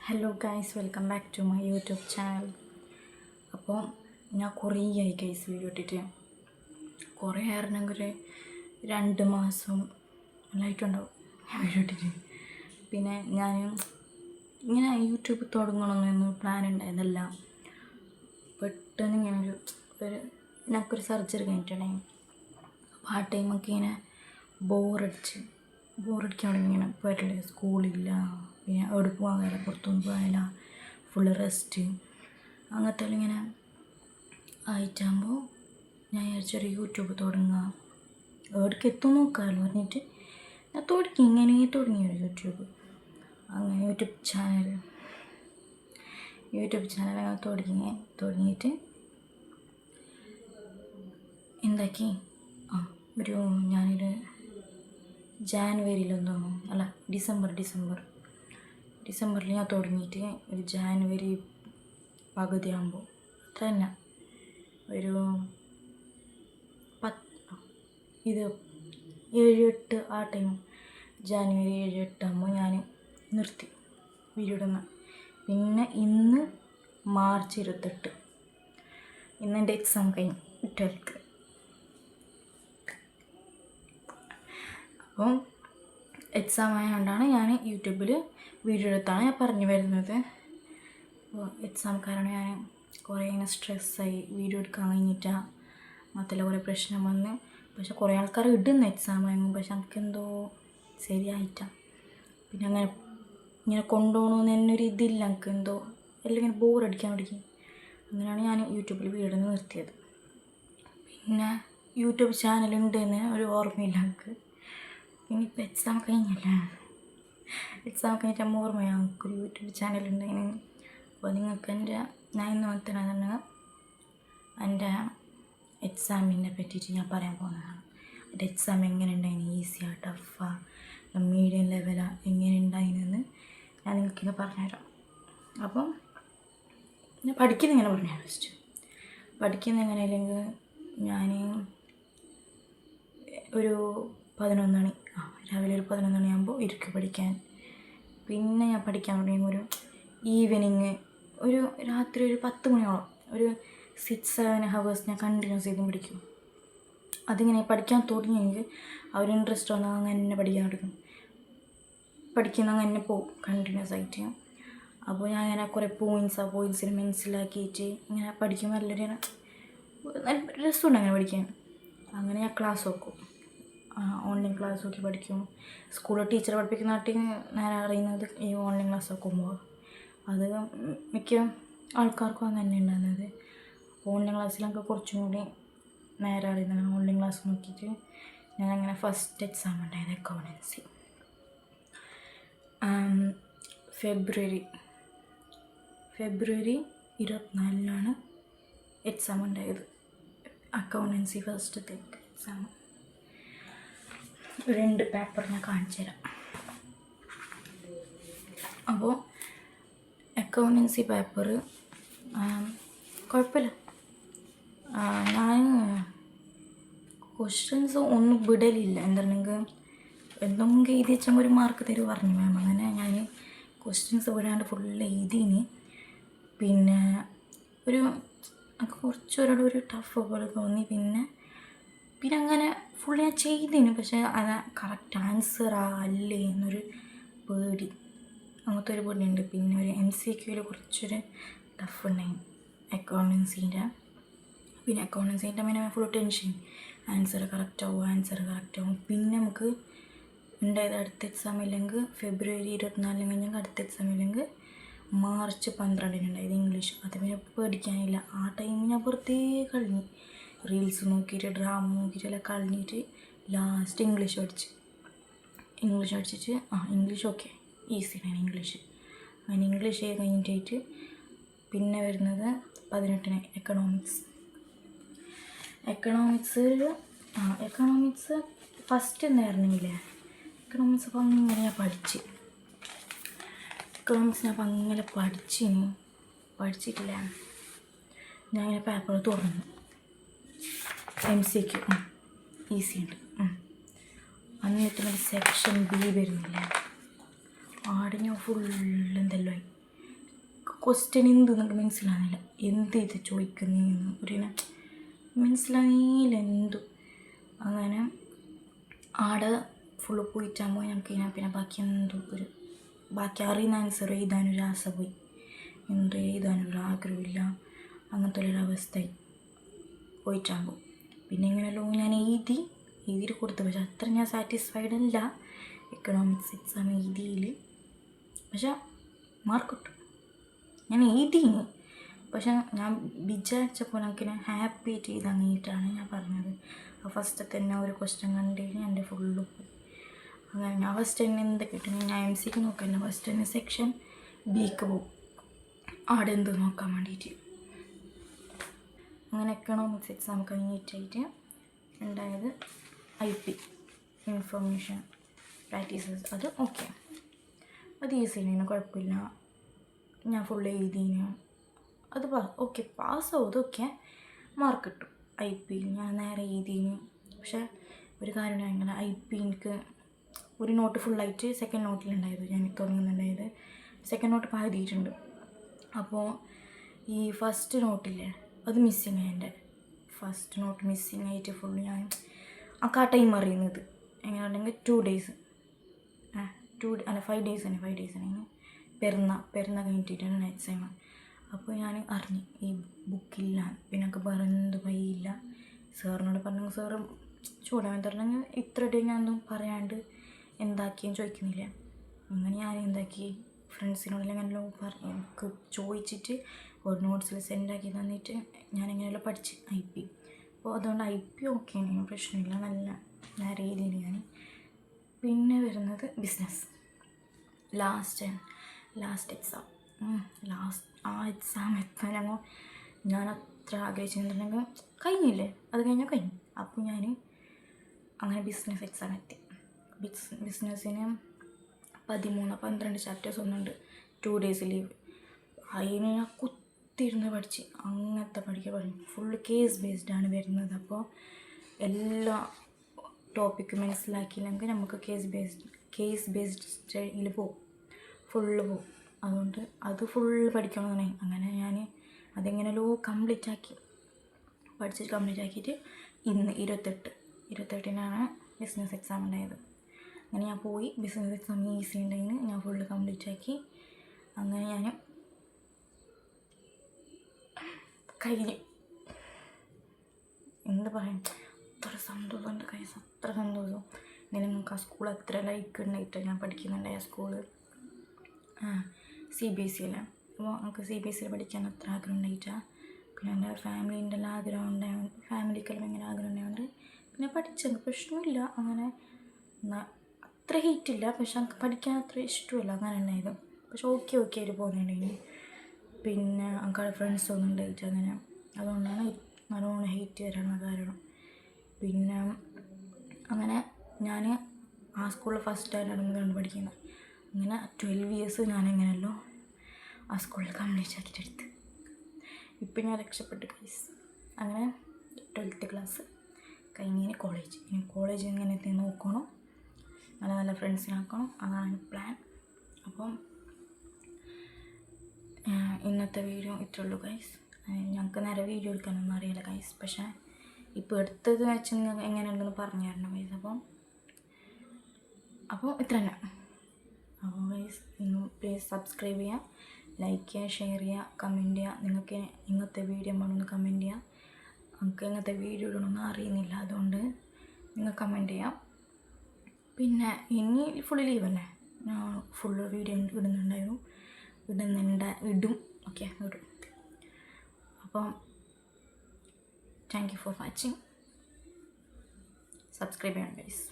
Hello guys, welcome back to my YouTube channel. അപ്പോൾ ഞാൻ കുറേ ആയി ഗൈസ് വീഡിയോ ഇട്ടിട്ട്. കുറേ ആയിരുന്നെങ്കിൽ ഒരു 2 മാസം ആയിട്ടുണ്ടാവും ഞാൻ വീഡിയോ ഇട്ടിട്ട്. പിന്നെ ഞാൻ ഇങ്ങനെ യൂട്യൂബ് തുടങ്ങണമെന്നൊന്നും പ്ലാൻ ഉണ്ടായതല്ല. പെട്ടെന്ന് ഇങ്ങനെ ഞങ്ങൾക്കൊരു സർജറി കഴിഞ്ഞിട്ടുണ്ടായി. അപ്പോൾ ആ ടൈമൊക്കെ ഇങ്ങനെ ബോറടിക്കാൻ തുടങ്ങി. ഇങ്ങനെ പോയിട്ടില്ല, സ്കൂളില്ല, പിന്നെ എവിടെ പോകാൻ കഴിയില്ല, പുറത്തൊന്നും പോകാനില്ല, ഫുള്ള് റെസ്റ്റ്, അങ്ങനത്തെ ഇങ്ങനെ ആയിട്ടാകുമ്പോൾ ഞാൻ വിചാരിച്ചൊരു യൂട്യൂബ് തുടങ്ങുക, എവിടേക്ക് എത്തും നോക്കാമല്ലോ പറഞ്ഞിട്ട് ഞാൻ ഇങ്ങനെ തുടങ്ങിയൊരു യൂട്യൂബ്. അങ്ങനെ യൂട്യൂബ് ചാനൽ അങ്ങനെ തുടങ്ങിയിട്ട് എന്താക്കി ഞാനൊരു ജാനുവരിയിലൊന്നും അല്ല ഡിസംബറിൽ ഞാൻ തുടങ്ങിയിട്ട് ഒരു ജാനുവരി പകുതിയാകുമ്പോൾ തന്നെ ഒരു 7-8 ആ ടൈം, ജാനുവരി 7-8 ആകുമ്പോൾ ഞാൻ നിർത്തി വീഡിയോ ഇടുന്ന. പിന്നെ ഇന്ന് മാർച്ച് 28, ഇന്ന് എൻ്റെ എക്സാം കഴിഞ്ഞു 12th. അപ്പം എക്സാം ആയതുകൊണ്ടാണ് ഞാൻ യൂട്യൂബിൽ വീഡിയോ എടുത്താണ് ഞാൻ പറഞ്ഞു വരുന്നത്. അപ്പോൾ എക്സാം കാരണം ഞാൻ കുറേ ഇങ്ങനെ സ്ട്രെസ്സായി, വീഡിയോ എടുക്കാൻ കഴിഞ്ഞിട്ടാണ്, അങ്ങനത്തെ കുറേ പ്രശ്നം വന്ന്. പക്ഷെ കുറേ ആൾക്കാർ ഇടുന്നു എക്സാം ആയിരുന്നു, പക്ഷെ എനിക്കെന്തോ ശരിയായിട്ടാണ്. പിന്നെ ഇങ്ങനെ കൊണ്ടുപോകണമെന്ന് തന്നെ ഒരു ഇതില്ല, എനിക്ക് എന്തോ എല്ലാം ഇങ്ങനെ ബോറടിക്കാൻ തുടങ്ങി. അങ്ങനെയാണ് ഞാൻ യൂട്യൂബിൽ വീഡിയോ നിർത്തിയത്. പിന്നെ യൂട്യൂബ് ചാനലുണ്ടെന്ന് ഒരു ഓർമ്മയില്ല എനിക്ക്. ഇനിയിപ്പോൾ എക്സാം കഴിഞ്ഞിട്ട് ഓർമ്മയാണ് എനിക്കൊരു യൂട്യൂബ് ചാനലുണ്ടെങ്കിൽ. അപ്പോൾ നിങ്ങൾക്ക് ഞാൻ ഇന്ന് വന്നിട്ടുണ്ടെങ്കിൽ എൻ്റെ എക്സാമിനെ പറ്റിയിട്ട് ഞാൻ പറയാൻ പോകുന്നതാണ്. എൻ്റെ എക്സാം എങ്ങനെ ഉണ്ടായിരുന്നു, ഈസിയാ ടഫാ മീഡിയം ലെവലാ എങ്ങനെ ഉണ്ടായിരുന്നെന്ന് ഞാൻ നിങ്ങൾക്കിന്ന് പറഞ്ഞുതരാം. അപ്പം ഞാൻ പഠിക്കുന്ന എങ്ങനെ പറഞ്ഞുതരാം. ഫസ്റ്റ് പഠിക്കുന്ന എങ്ങനെ അല്ലെങ്കിൽ ഞാൻ ഒരു 11 മണി രാവിലെ ഒരു 11 മണിയാകുമ്പോൾ ഇരിക്കും പഠിക്കാൻ. പിന്നെ ഞാൻ പഠിക്കാൻ തുടങ്ങി ഒരു ഈവനിങ്, ഒരു രാത്രി ഒരു 10 മണിയോളം, ഒരു 6-7 hours ഞാൻ കണ്ടിന്യൂസ് ചെയ്തും പഠിക്കും. അതിങ്ങനെ പഠിക്കാൻ തുടങ്ങിയെങ്കിൽ ആ ഒരു ഇൻട്രസ്റ്റ് വന്നാൽ അങ്ങനെ പഠിക്കാൻ തുടങ്ങും. പഠിക്കുന്ന അങ്ങനെ പോകും കണ്ടിന്യൂസ് ആയിട്ട്. അപ്പോൾ ഞാൻ അങ്ങനെ കുറേ പോയിൻറ്റ്സിന് മനസ്സിലാക്കിയിട്ട് ഇങ്ങനെ പഠിക്കുമ്പോൾ നല്ല രസമുണ്ട് അങ്ങനെ പഠിക്കാൻ. അങ്ങനെ ഞാൻ ക്ലാസ് നോക്കും, ഓൺലൈൻ ക്ലാസ് നോക്കി പഠിക്കും. സ്കൂളിൽ ടീച്ചർ പഠിപ്പിക്കുന്ന നാട്ടിൽ ഞാൻ അറിയുന്നത് ഈ ഓൺലൈൻ ക്ലാസ് നോക്കുമ്പോൾ. അത് മിക്ക ആൾക്കാർക്കും അങ്ങനെ ഉണ്ടാകുന്നത്. അപ്പോൾ ഓൺലൈൻ ക്ലാസ്സിലൊക്കെ കുറച്ചും കൂടി നേരെ അറിയുന്നത് ഓൺലൈൻ ക്ലാസ് നോക്കിയിട്ട് ഞാനങ്ങനെ ഫസ്റ്റ് എക്സാം ഉണ്ടായത് അക്കൗണ്ടൻസി. ഫെബ്രുവരി 24 എക്സാം ഉണ്ടായത്, അക്കൗണ്ടൻസി ഫസ്റ്റത്തെ എക്സാം. 2 പേപ്പർ ഞാൻ കാണിച്ചു തരാം. അപ്പോൾ അക്കൗണ്ടൻസി പേപ്പർ കുഴപ്പമില്ല. ഞാൻ ക്വസ്റ്റ്യൻസ് ഒന്നും വിടലില്ല. എന്തെങ്കിലും എഴുതി വെച്ചാൽ ഒരു മാർക്ക് തരുമോ പറഞ്ഞു മാം. അങ്ങനെ ഞാൻ ക്വസ്റ്റ്യൻസ് വിടാണ്ട് ഫുള്ള് എഴുതിന്. പിന്നെ കുറച്ചൊരാൾ ഒരു ടഫ് പോലെ തോന്നി. പിന്നെ അങ്ങനെ ഫുൾ ഞാൻ ചെയ്തിന്, പക്ഷേ അത് കറക്റ്റ് ആൻസറാ അല്ലേ എന്നൊരു പേടി, അങ്ങനത്തെ ഒരു പേടിയുണ്ട്. പിന്നെ ഒരു MCQയിൽ കുറച്ചൊരു ടഫ് ഉണ്ടായി അക്കൗണ്ടൻസീൻ്റെ. പിന്നെ അക്കൗണ്ടൻസീൻ്റെ പിന്നെ ഫുൾ ടെൻഷൻ, ആൻസർ കറക്റ്റാവും. പിന്നെ നമുക്ക് ഉണ്ടായത് അടുത്ത എക്സാം ഇല്ലെങ്കിൽ ഫെബ്രുവരി 24 കഴിഞ്ഞാൽ അടുത്ത എക്സാം ഇല്ലെങ്കിൽ മാർച്ച് 12 ഉണ്ടായത് ഇംഗ്ലീഷ്. അത് പിന്നെ പേടിക്കാനില്ല. ആ ടൈമിൽ ഞാൻ വെറുതെ കളഞ്ഞു, റീൽസ് നോക്കിയിട്ട് ഡ്രാമ നോക്കിയിട്ടെല്ലാം കളഞ്ഞിട്ട് ലാസ്റ്റ് ഇംഗ്ലീഷ് പഠിച്ചിട്ട് ഇംഗ്ലീഷ് ഓക്കെ ഈസിയാണ് ഇംഗ്ലീഷ്. അങ്ങനെ ഇംഗ്ലീഷ് കഴിഞ്ഞിട്ട് പിന്നെ വരുന്നത് 18 എക്കണോമിക്സ് ഫസ്റ്റ് എന്തായിരുന്നില്ലേ, എക്കണോമിക്സ് അപ്പം അങ്ങനെ ഞാൻ പഠിച്ചിട്ടില്ല. ഞാനിങ്ങനെ പേപ്പർ തുറന്നു, MCQ ഈസി ഉണ്ട്. എന്നിട്ട് സെക്ഷൻ B വരുന്നില്ല, ആടെ ഞാൻ ഫുള്ളെന്തെല്ലോ ആയി. ക്വസ്റ്റ്യൻ എന്തെന്നൊക്കെ മനസ്സിലാകുന്നില്ല. എന്ത് ഇത് ചോദിക്കുന്നതെന്ന് ഒരു മനസ്സിലായില്ല എന്തു. അങ്ങനെ ആടെ ഫുള്ള് പോയിട്ടാകുമ്പോൾ ഞങ്ങൾക്ക് പിന്നെ ബാക്കി ബാക്കി അറിയുന്ന ആൻസർ എഴുതാനൊരു ആശ പോയി, എന്ത് എഴുതാനൊരു ആഗ്രഹമില്ല, അങ്ങനത്തെ ഒരവസ്ഥയായി പോയിട്ടാകുമ്പോൾ. പിന്നെ ഇങ്ങനെയല്ലോ ഞാൻ എഴുതിയിട്ട് കൊടുത്തു. പക്ഷെ അത്ര ഞാൻ സാറ്റിസ്ഫൈഡ് അല്ല എക്കണോമിക്സ് എക്സാം എഴുതിയിൽ. പക്ഷെ മാർക്ക് കിട്ടും. ഞാൻ എഴുതിയിന്, പക്ഷെ ഞാൻ വിചാരിച്ചപ്പോൾ എനിക്കിനെ ഹാപ്പി ആയിട്ട് എഴുതാൻ കഴിഞ്ഞിട്ടാണ് ഞാൻ പറഞ്ഞത്. ഫസ്റ്റ് തന്നെ ഒരു ക്വസ്റ്റ്യൻ കണ്ടിട്ട് എൻ്റെ ഫുള്ള് പോയി. അങ്ങനെ ഞാൻ ഫസ്റ്റ് തന്നെ എന്ത് കിട്ടും, ഞാൻ MC നോക്കാൻ ഫസ്റ്റ് തന്നെ സെക്ഷൻ Bക്ക് പോകും, അവിടെ എന്ത് നോക്കാൻ വേണ്ടിയിട്ട്. അങ്ങനെ എക്കണോമിക്സ് എക്സാം കഴിഞ്ഞിട്ടായിട്ട് ഉണ്ടായത് IP ഇൻഫർമേഷൻ പ്രാക്ടീസസ്. അത് ഓക്കെ, അത് ഈസിയാണ്, കുഴപ്പമില്ല. ഞാൻ ഫുള്ള് എഴുതിന്, അത് ഓക്കെ പാസ്സാവും, അതൊക്കെ മാർക്ക് കിട്ടും. IP ഞാൻ നേരെ എഴുതിന്. പക്ഷേ ഒരു കാര്യം ഇങ്ങനെ IP എനിക്ക് ഒരു നോട്ട് ഫുള്ളായിട്ട് സെക്കൻഡ് നോട്ടിലുണ്ടായത്, ഞാൻ തുടങ്ങുന്നുണ്ടായത് സെക്കൻഡ് നോട്ട് പാതിയിട്ടുണ്ട്. അപ്പോൾ ഈ ഫസ്റ്റ് നോട്ടില്ലേ അത് മിസ്സിങ് ആയി. എൻ്റെ ഫസ്റ്റ് നോട്ട് മിസ്സിങ് ആയിട്ട് ഫുള്ള് ഞാൻ ആ ടൈം അറിയുന്നത് എങ്ങനെയുണ്ടെങ്കിൽ 2 days 5 days ആണ് പെരുന്ന കഴിഞ്ഞിട്ടാണ് എക്സാം. അപ്പോൾ ഞാൻ അറിഞ്ഞു ഈ ബുക്കില്ല. പിന്നെ എനിക്ക് പറഞ്ഞത് വഴിയില്ല. സാറിനോട് പറഞ്ഞു, സാറ് ചൂടാൻ പറഞ്ഞെങ്കിൽ ഇത്ര ഡേ ഞാനൊന്നും പറയാണ്ട് എന്താക്കിയെന്ന് ചോദിക്കുന്നില്ല. അങ്ങനെ ഞാൻ എന്താക്കി, ഫ്രണ്ട്സിനോടെല്ലാം എനിക്ക് ചോദിച്ചിട്ട് ഒരു നോട്ട്സിൽ സെൻഡാക്കി തന്നിട്ട് ഞാനിങ്ങനെയെല്ലാം പഠിച്ച് IP. അപ്പോൾ അതുകൊണ്ട് IP ഓക്കെയാണ്, പ്രശ്നമില്ല, നല്ല രീതിയിൽ ഞാൻ. പിന്നെ വരുന്നത് ബിസിനസ്, ലാസ്റ്റ് എക്സാം. ആ എക്സാം എത്താനോ ഞാൻ അത്ര ആഗ്രഹിച്ചിട്ടുണ്ടെങ്കിൽ കഴിഞ്ഞില്ലേ, അത് കഴിഞ്ഞു. അപ്പോൾ ഞാൻ അങ്ങനെ ബിസിനസ് എക്സാം എത്തി. ബിസിനസ്സിന് 13-12 ചാപ്റ്റേഴ്സ് ഒന്നുണ്ട്, 2 days ലീവ്. അതിന് ഞാൻ കുത്തിയിരുന്ന് പഠിച്ച്, അങ്ങനത്തെ പഠിക്കും. ഫുള്ള് കേസ് ബേസ്ഡാണ് വരുന്നത്. അപ്പോൾ എല്ലാ ടോപ്പിക്ക് മനസ്സിലാക്കിയില്ലെങ്കിൽ നമുക്ക് കേസ് ബേസ്ഡ് സ്റ്റൈലിൽ ഫുള്ള് പോകും. അതുകൊണ്ട് അത് ഫുള്ള് പഠിക്കണമെന്നാണ്. അങ്ങനെ ഞാൻ അതെങ്ങനെയല്ലോ കംപ്ലീറ്റ് ആക്കിയിട്ട് ഇന്ന് 28-നാണ് ബിസിനസ് എക്സാം ഉണ്ടായത്. അങ്ങനെ ഞാൻ പോയി, ബിസിനസ് എക്സാം ഈസി ഉണ്ടെങ്കിൽ ഞാൻ ഫുള്ള് കംപ്ലീറ്റ് ആക്കി. അങ്ങനെ ഞാൻ കഴിഞ്ഞു. എന്ത് പറയാം, അത്ര സന്തോഷമുണ്ട് കൈസ്, അത്ര സന്തോഷം. ഇങ്ങനെ നിങ്ങൾക്ക് ആ സ്കൂൾ അത്ര ലൈക്ക് ഉണ്ടായിട്ട് ഞാൻ പഠിക്കുന്നുണ്ടായി. ആ സ്കൂള് CBSE അല്ലേ. അപ്പോൾ നമുക്ക് CBSE പഠിക്കാൻ അത്ര ആഗ്രഹം ഉണ്ടായിട്ടാണ്. പിന്നെ എൻ്റെ ഫാമിലീൻ്റെ എല്ലാം ആഗ്രഹം ഉണ്ടായതുകൊണ്ട്, ഫാമിലിക്കെല്ലാം ഭയങ്കര ആഗ്രഹം ഉണ്ടായതുകൊണ്ട് പിന്നെ പഠിച്ചത് പ്രശ്നമില്ല. അങ്ങനെ അത്ര ഹെയ്റ്റില്ല, പക്ഷെ എനിക്ക് പഠിക്കാൻ അത്ര ഇഷ്ടമില്ല, അങ്ങനെ ഉണ്ടായത്. പക്ഷെ ഓക്കെ ആയിട്ട് പോകുന്നുണ്ടെങ്കിൽ പിന്നെ എനിക്കവിടെ ഫ്രണ്ട്സൊന്നും ഉണ്ടായിട്ട് അങ്ങനെ, അതുകൊണ്ടാണ് നല്ലോണം ഹെയ്റ്റ് വരാനുള്ള കാരണം. പിന്നെ അങ്ങനെ ഞാൻ ആ സ്കൂളിൽ ഫസ്റ്റ് ആയിട്ടാണ് പഠിക്കുന്നത്. അങ്ങനെ 12 years ഞാനെങ്ങനെയല്ലോ ആ സ്കൂളിൽ കംപ്ലീറ്റ് ആക്കിയിട്ടെടുത്ത്. ഇപ്പം ഞാൻ രക്ഷപ്പെട്ടു ഗൈസ്. അങ്ങനെ 12th class കഴിഞ്ഞ് കോളേജ് ഇങ്ങനെ നോക്കണം, നല്ല ഫ്രണ്ട്സിനാക്കണം, അതാണ് പ്ലാൻ. അപ്പം ഇന്നത്തെ വീഡിയോ ഇത്രേ ഉള്ളൂ ഗൈസ്. ഞങ്ങൾക്ക് നേരെ വീഡിയോ എടുക്കാനൊന്നും അറിയില്ല ഗൈസ്, പക്ഷേ ഇപ്പോൾ എടുത്തത് വെച്ച് നിങ്ങൾ എങ്ങനെയുണ്ടെന്ന് പറഞ്ഞു തരണം ഗൈസ്. അപ്പോൾ ഇത്ര തന്നെ. അപ്പോൾ ഗൈസ് നിങ്ങൾ പ്ലീസ് സബ്സ്ക്രൈബ് ചെയ്യുക, ലൈക്ക് ചെയ്യുക, ഷെയർ ചെയ്യുക, കമൻറ്റ് ചെയ്യുക. നിങ്ങൾക്ക് ഇങ്ങനത്തെ വീഡിയോ വേണമെന്ന് കമൻറ്റ് ചെയ്യുക. നമുക്ക് ഇങ്ങനത്തെ വീഡിയോ ഇടണമെന്ന് അറിയുന്നില്ല, അതുകൊണ്ട് നിങ്ങൾ കമൻറ്റ് ചെയ്യാം. പിന്നെ ഇനി ഫുള്ള് ലീവല്ലേ, ഞാൻ ഫുള്ള് വീഡിയോ ഇടും. അപ്പം thank you for watching. Subscribe ചെയ്യണം ഗൈസ്.